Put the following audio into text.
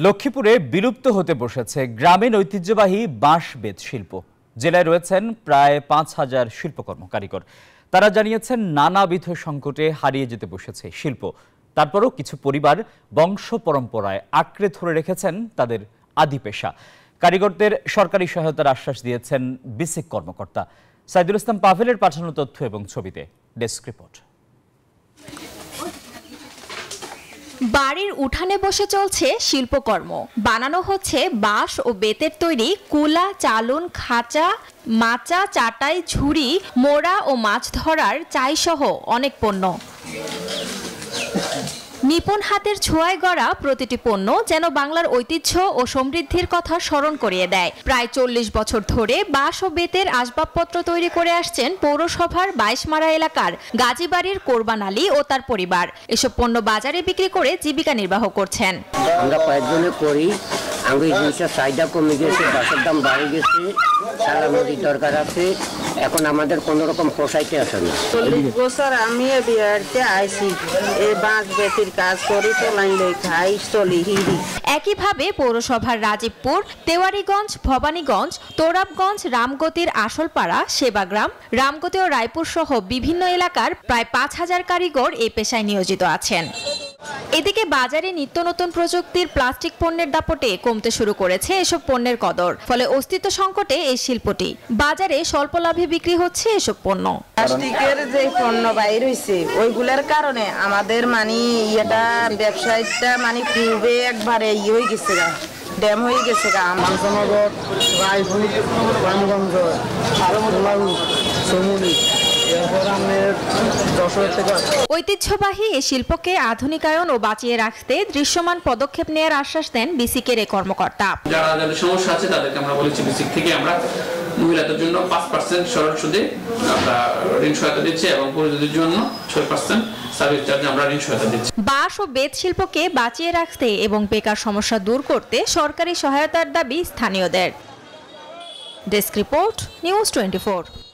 লক্ষ্মীপুরে বিলুপ্ত হতে বসেছে গ্রামীণ ঐতিহ্যবাহী বাঁশ বেত শিল্প। জেলায় রয়েছেন প্রায় ৫,০০০ শিল্পকর্ম কারিগর। তারা জানিয়েছেন নানাবিধ সংকটে হারিয়ে যেতে বসেছে শিল্প। তারপরও কিছু পরিবার বংশ পরম্পরায় আঁকড়ে ধরে রেখেছেন তাদের আদি পেশা। কারিগরদের সরকারি সহায়তার আশ্বাস দিয়েছেন বিসিক কর্মকর্তা। সাইদুল ইসলাম পাভেলের পাঠানো তথ্য এবং ছবিতে ডেস্ক রিপোর্ট। বাড়ির উঠানে বসে চলছে শিল্পকর্ম। বানানো হচ্ছে বাঁশ ও বেতের তৈরি কুলা, চালুন, খাঁচা, মাচা, চাটাই, ঝুড়ি, মোড়া ও মাছ ধরার চাই সহ অনেক পণ্য। নিপুণ হাতের ছোঁয়ায় গড়া প্রতিটি পণ্য যেন বাংলার ঐতিহ্য ও সমৃদ্ধির কথা স্মরণ করিয়ে দেয়। প্রায় ৪০ বছর ধরে বাঁশ ও বেতের আসবাবপত্র তৈরি করে আসছেন পৌরসভার ২২ মারা এলাকার গাজীবাড়ির কোরবান আলী ও তার পরিবার। এসব পণ্য বাজারে বিক্রি করে জীবিকা নির্বাহ করছেন। আমরা কয়েকজনে করি, আঙ্গুর জিনিসের চাহিদা কমে গেছে, বাঁশের দাম বাড়ে গেছে, সারা নদীর দরকার আছে। এখন আমাদের কোনো রকম পোষাইতে আসে না। ৪০ বছর আমি বিয়ারতে আইছি, এই বাঁশ বেতের কাজ করি, তোলাইলে খাই, চলি হিরি। একইভাবে পৌরসভার রাজীবপুর, তেওয়ারীগঞ্জ, ভবানীগঞ্জ, তোরাবগঞ্জ, রামগতির আসলপাড়া, সেবাগ্রাম, রামগতি ও রায়পুর সহ বিভিন্ন এলাকার প্রায় ৫,০০০ কারিগর এই পেশায় নিয়োজিত আছেন। এদিকে বাজারে নিত্য নতুন প্রযুক্তির প্লাস্টিক পণ্যের দাপটে কমতে শুরু করেছে এসব পণ্যের কদর। ফলে অস্তিত্ব সংকটে এই শিল্পটি। বাজারে স্বল্প লাভে বিক্রি হচ্ছে এসব পণ্য। প্লাস্টিকের যে পণ্য বাইর হয়েছে ওইগুলোর কারণে আমাদের এটা ব্যবসায়টা খুবই একবারে হয়ে গেছে, ড্যাম হয়ে গেছে। মানসনগর, রায়পুর, রামগঞ্জ, সমুনি, ঐতিহ্যবাহী এই শিল্পকে আধুনিকায়ন ও বাঁচিয়ে রাখতে দৃশ্যমান পদক্ষেপ নেওয়ার আশ্বাস দেন বিসিকের এই কর্মকর্তা। যাদের সমস্যা আছে তাদেরকে আমরা বলেছি বিসিক থেকে আমরা মহিলাদের জন্য ৫% সরল সুদে আমরা ঋণ সহায়তা দিচ্ছি এবং পুরুষদের জন্য ৬% সার্ভিস চার্জে আমরা ঋণ সহায়তা দিচ্ছি। বাঁশ ও বেত শিল্পকে বাঁচিয়ে রাখতে এবং বেকার সমস্যা দূর করতে সরকারি সহায়তার দাবি স্থানীয়দের। Desk report, news 24।